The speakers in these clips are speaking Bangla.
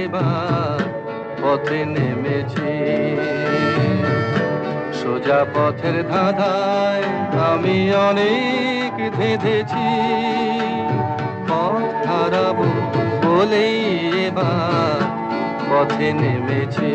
এবার পথে নেমেছি। সোজা পথের ধাঁধায় আমি অনেক ধেঁধেছি, পথ হারাবো বলেই এবার পথে নেমেছি।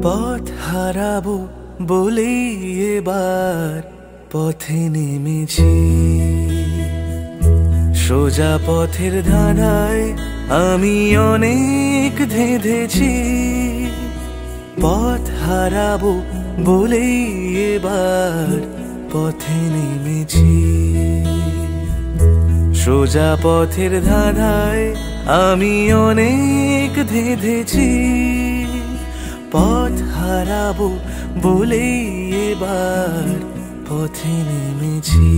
পথ হারাবো বলেই এবার পথে নেমেছি। সোজা পথের ধাঁধায় আমি অনেক ধেঁধেছি, পথ হারাবো বলেই এবার পথে নেমেছি। সোজা পথের ধাঁধায় আমি অনেক ধেঁধেছি, পথ হারাবো বলেই এবার পথে নেমেছি।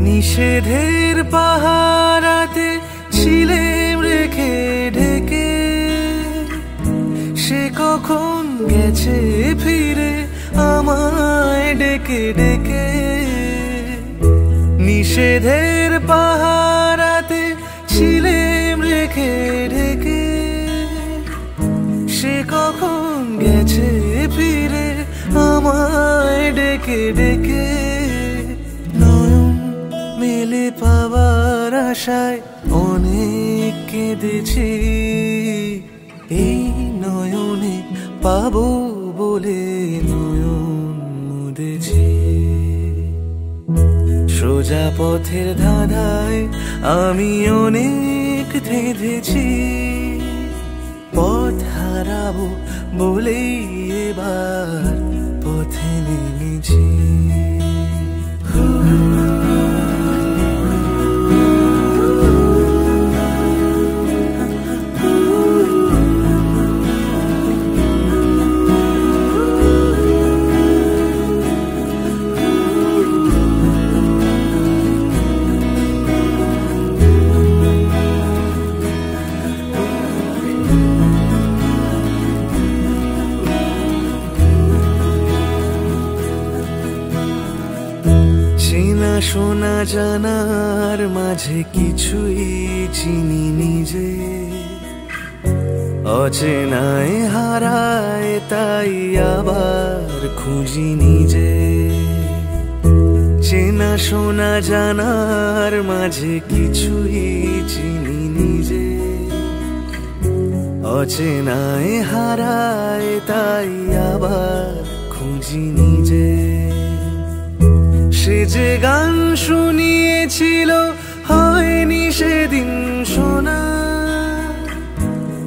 নিষেধের পাহারাতে ছিলেম রেখে ঢেকে, সে কখন গেছে ফিরে আমায় ডেকে ডেকে। নিষেধের পাহারাতে ছিলেম রেখে ঢেকে, সে কখন গেছে ফিরে আমায় ডেকে ডেকে। নয়ন মেলে পাবার আশায় অনেক কেঁদেছি, এই নয়নে পাবো বলে নয়ন মুদেছি। সোজা পথের ধাঁধায় আমি অনেক ধেঁধেছি, পথ হারাবো বলেই এবার পথে নেমেছি। চেনা শোনা জানার মাঝে কিছুই চিনি নিজে, অচেনায় হারায় তাই আবার খুঁজি নিজে। চেনা শোনা জানার মাঝে কিছুই চিনি নিজে, অচেনায় হারায় তাই আবার খুঁজি নিজে। সে যে গান শুনিয়েছিল হয়নি সেদিন শোনা,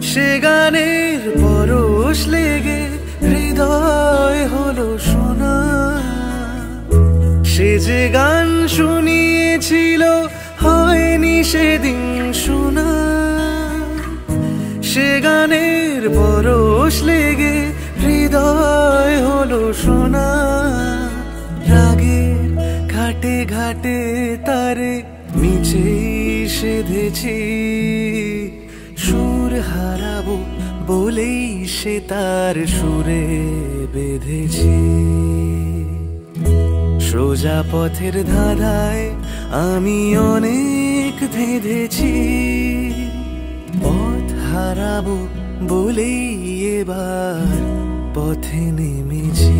সে গানের পরশ লেগে হৃদয় হলো শোনা। সে যে গান শুনিয়েছিল হয়নি সেদিন শোনা, সে গানের পরশ লেগে হৃদয় হলো শোনা। রাগের ঘাটে ঘাটে তারে মিছেই সেধেছি, সুর হারাবো বলেই সে তার সুরে বেঁধেছি। সোজা পথের ধাঁধায় আমি অনেক ধেঁধেছি, পথ হারাবো বলেই এবার পথে নেমেছি।